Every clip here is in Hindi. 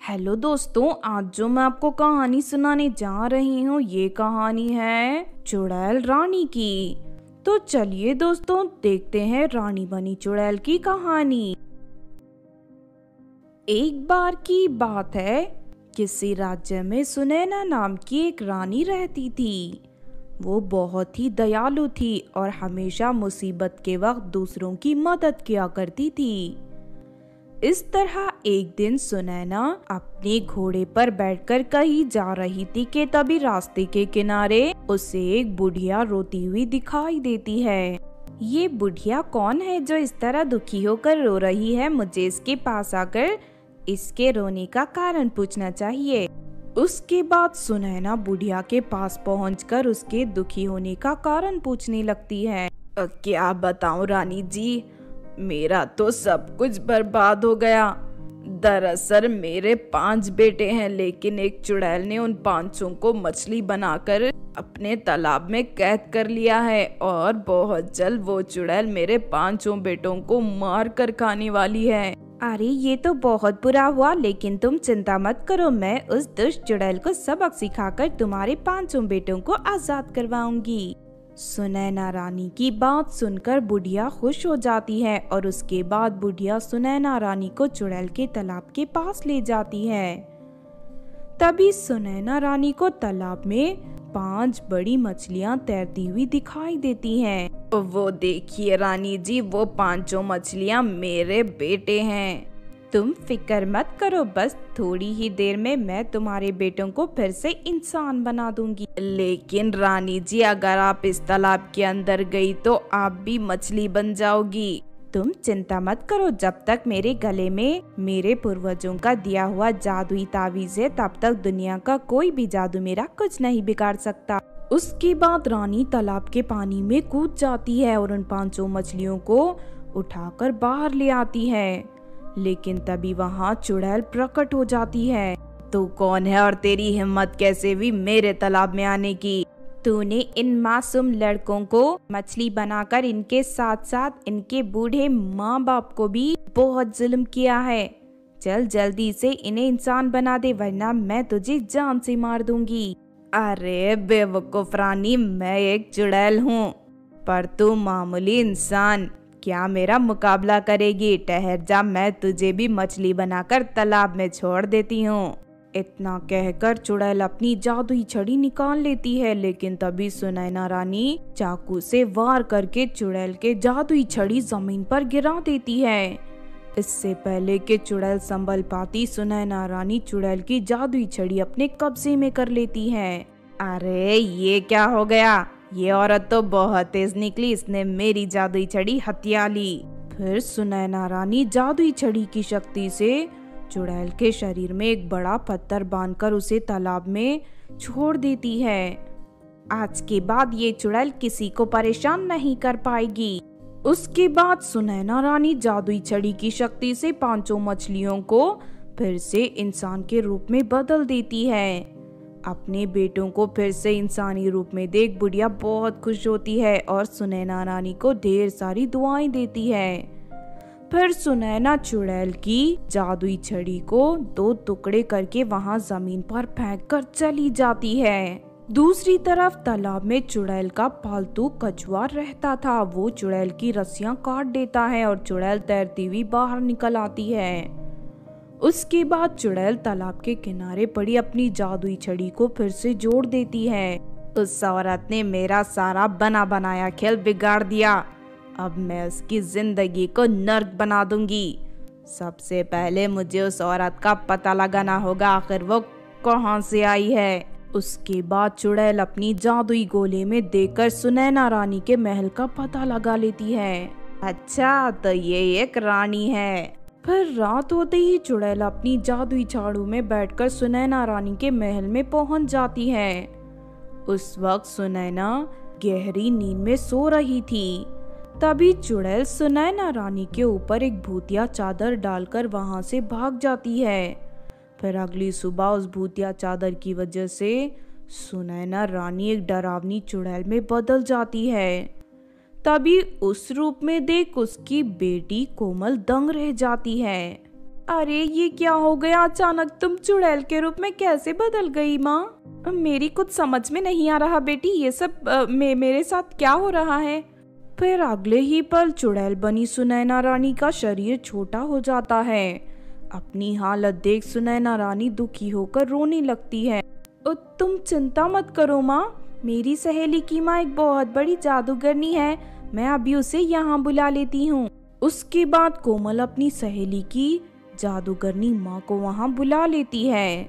हेलो दोस्तों, आज जो मैं आपको कहानी सुनाने जा रही हूँ ये कहानी है चुड़ैल रानी की। तो चलिए दोस्तों, देखते हैं रानी बनी चुड़ैल की कहानी। एक बार की बात है, किसी राज्य में सुनैना नाम की एक रानी रहती थी। वो बहुत ही दयालु थी और हमेशा मुसीबत के वक्त दूसरों की मदद किया करती थी। इस तरह एक दिन सुनैना अपने घोड़े पर बैठकर कहीं जा रही थी कि तभी रास्ते के किनारे उसे एक बुढ़िया रोती हुई दिखाई देती है। ये बुढ़िया कौन है जो इस तरह दुखी होकर रो रही है? मुझे इसके पास आकर इसके रोने का कारण पूछना चाहिए। उसके बाद सुनैना बुढ़िया के पास पहुंचकर उसके दुखी होने का कारण पूछने लगती है। क्या बताऊं रानी जी, मेरा तो सब कुछ बर्बाद हो गया। दरअसल मेरे 5 बेटे हैं, लेकिन एक चुड़ैल ने उन 5 को मछली बनाकर अपने तालाब में कैद कर लिया है और बहुत जल्द वो चुड़ैल मेरे 5 बेटों को मार कर खाने वाली है। अरे ये तो बहुत बुरा हुआ, लेकिन तुम चिंता मत करो, मैं उस दुष्ट चुड़ैल को सबक सिखाकर तुम्हारे 5 बेटों को आजाद करवाऊंगी। सुनैना रानी की बात सुनकर बुढ़िया खुश हो जाती है और उसके बाद बुढ़िया सुनैना रानी को चुड़ैल के तालाब के पास ले जाती है। तभी सुनैना रानी को तालाब में 5 बड़ी मछलियां तैरती हुई दिखाई देती हैं। वो देखिए रानी जी, वो 5 मछलियां मेरे बेटे हैं। तुम फिक्र मत करो, बस थोड़ी ही देर में मैं तुम्हारे बेटों को फिर से इंसान बना दूंगी। लेकिन रानी जी, अगर आप इस तालाब के अंदर गई तो आप भी मछली बन जाओगी। तुम चिंता मत करो, जब तक मेरे गले में मेरे पूर्वजों का दिया हुआ जादुई तावीज है तब तक दुनिया का कोई भी जादू मेरा कुछ नहीं बिगाड़ सकता। उसके बाद रानी तालाब के पानी में कूद जाती है और उन 5 मछलियों को उठाकर बाहर ले आती है। लेकिन तभी वहाँ चुड़ैल प्रकट हो जाती है। तू कौन है और तेरी हिम्मत कैसे हुई मेरे तालाब में आने की? तूने इन मासूम लड़कों को मछली बनाकर इनके साथ साथ इनके बूढ़े माँ बाप को भी बहुत जुल्म किया है। चल जल्दी से इन्हें इंसान बना दे, वरना मैं तुझे जान से मार दूंगी। अरे बेवकूफ रानी, मैं एक चुड़ैल हूँ पर तू मामूली इंसान, क्या मेरा मुकाबला करेगी? ठहर जा, मैं तुझे भी मछली बनाकर तालाब में छोड़ देती हूँ। इतना कहकर चुड़ैल अपनी जादुई छड़ी निकाल लेती है, लेकिन तभी सुनैना रानी चाकू से वार करके चुड़ैल के जादुई छड़ी जमीन पर गिरा देती है। इससे पहले कि चुड़ैल संभल पाती, सुनैना रानी चुड़ैल की जादुई छड़ी अपने कब्जे में कर लेती है। अरे ये क्या हो गया? ये औरत तो बहुत तेज निकली, इसने मेरी जादुई छड़ी हथिया ली। फिर सुनैना रानी जादुई छड़ी की शक्ति से चुड़ैल के शरीर में एक बड़ा पत्थर बांधकर उसे तालाब में छोड़ देती है। आज के बाद ये चुड़ैल किसी को परेशान नहीं कर पाएगी। उसके बाद सुनैना रानी जादुई छड़ी की शक्ति से 5 मछलियों को फिर से इंसान के रूप में बदल देती है। अपने बेटों को फिर से इंसानी रूप में देख बुढ़िया बहुत खुश होती है और सुनैना रानी को ढेर सारी दुआएं देती है। फिर सुनैना चुड़ैल की जादुई छड़ी को 2 टुकड़े करके वहां जमीन पर फेंककर चली जाती है। दूसरी तरफ तालाब में चुड़ैल का पालतू कछुआ रहता था। वो चुड़ैल की रस्सियां काट देता है और चुड़ैल तैरती हुई बाहर निकल आती है। उसके बाद चुड़ैल तालाब के किनारे पड़ी अपनी जादुई छड़ी को फिर से जोड़ देती है। उस औरत ने मेरा सारा बना बनाया खेल बिगाड़ दिया। अब मैं उसकी जिंदगी को नर्क बना दूंगी। सबसे पहले मुझे उस औरत का पता लगाना होगा, आखिर वो कहाँ से आई है। उसके बाद चुड़ैल अपनी जादुई गोले में देखकर सुनैना रानी के महल का पता लगा लेती है। अच्छा, तो ये एक रानी है। फिर रात होते ही चुड़ैल अपनी जादुई झाड़ू में बैठकर सुनैना रानी के महल में पहुंच जाती है। उस वक्त सुनैना गहरी नींद में सो रही थी। तभी चुड़ैल सुनैना रानी के ऊपर एक भूतिया चादर डालकर वहां से भाग जाती है। फिर अगली सुबह उस भूतिया चादर की वजह से सुनैना रानी एक डरावनी चुड़ैल में बदल जाती है। तभी उस रूप में देख उसकी बेटी कोमल दंग रह जाती है। अरे ये क्या हो गया, अचानक तुम चुड़ैल के रूप में कैसे बदल गई माँ? मेरी कुछ समझ में नहीं आ रहा बेटी, ये सब मेरे साथ क्या हो रहा है? फिर अगले ही पल चुड़ैल बनी सुनैना रानी का शरीर छोटा हो जाता है। अपनी हालत देख सुनैना रानी दुखी होकर रोने लगती है। तुम चिंता मत करो माँ, मेरी सहेली की माँ एक बहुत बड़ी जादूगरनी है, मैं अभी उसे यहाँ बुला लेती हूँ। उसके बाद कोमल अपनी सहेली की जादूगरनी माँ को वहाँ बुला लेती है।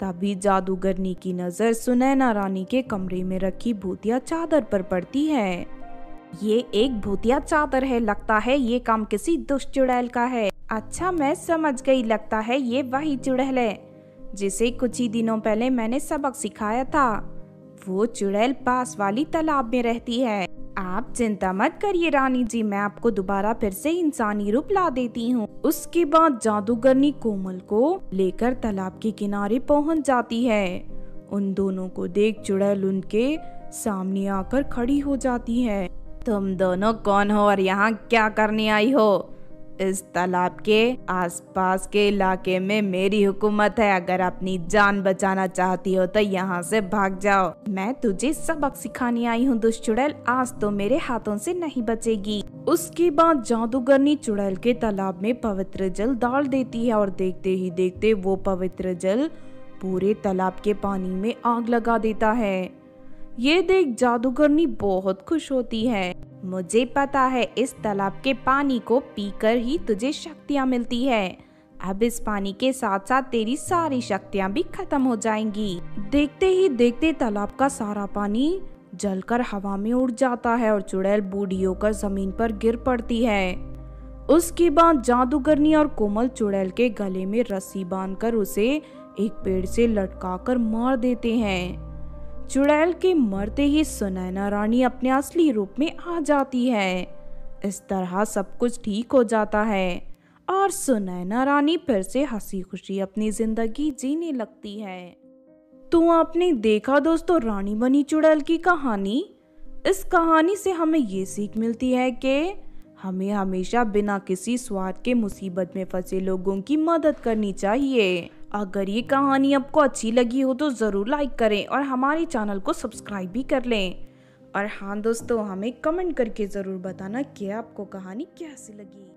तभी जादूगरनी की नजर सुनैना रानी के कमरे में रखी भूतिया चादर पर पड़ती है। ये एक भूतिया चादर है, लगता है ये काम किसी दुष्ट चुड़ैल का है। अच्छा मैं समझ गई, लगता है ये वही चुड़ैल है जिसे कुछ ही दिनों पहले मैंने सबक सिखाया था। वो चुड़ैल पास वाली तालाब में रहती है। आप चिंता मत करिए रानी जी, मैं आपको दोबारा फिर से इंसानी रूप ला देती हूँ। उसके बाद जादूगरनी कोमल को लेकर तालाब के किनारे पहुँच जाती है। उन दोनों को देख चुड़ैल उनके सामने आकर खड़ी हो जाती है। तुम दोनों कौन हो और यहाँ क्या करने आई हो? इस तालाब के आसपास के इलाके में मेरी हुकूमत है, अगर अपनी जान बचाना चाहती हो तो यहाँ से भाग जाओ। मैं तुझे सबक सिखाने आई हूँ दुष्ट चुड़ैल, आज तो मेरे हाथों से नहीं बचेगी। उसके बाद जादूगरनी चुड़ैल के तालाब में पवित्र जल डाल देती है और देखते ही देखते वो पवित्र जल पूरे तालाब के पानी में आग लगा देता है। ये देख जादूगरनी बहुत खुश होती है। मुझे पता है इस तालाब के पानी को पीकर ही तुझे शक्तियाँ मिलती है। अब इस पानी के साथ साथ तेरी सारी शक्तियाँ भी खत्म हो जाएंगी। देखते ही देखते तालाब का सारा पानी जलकर हवा में उड़ जाता है और चुड़ैल बूढ़ी होकर जमीन पर गिर पड़ती है। उसके बाद जादूगरनी और कोमल चुड़ैल के गले में रस्सी बांधकर उसे एक पेड़ से लटकाकर मार देते हैं। चुड़ैल के मरते ही सुनैना रानी अपने असली रूप में आ जाती है। इस तरह सब कुछ ठीक हो जाता है और सुनैना रानी फिर से हंसी खुशी अपनी जिंदगी जीने लगती है। तो आपने देखा दोस्तों रानी बनी चुड़ैल की कहानी। इस कहानी से हमें ये सीख मिलती है कि हमें हमेशा बिना किसी स्वार्थ के मुसीबत में फंसे लोगों की मदद करनी चाहिए। अगर ये कहानी आपको अच्छी लगी हो तो ज़रूर लाइक करें और हमारे चैनल को सब्सक्राइब भी कर लें। और हाँ दोस्तों, हमें कमेंट करके ज़रूर बताना कि आपको कहानी कैसी लगी।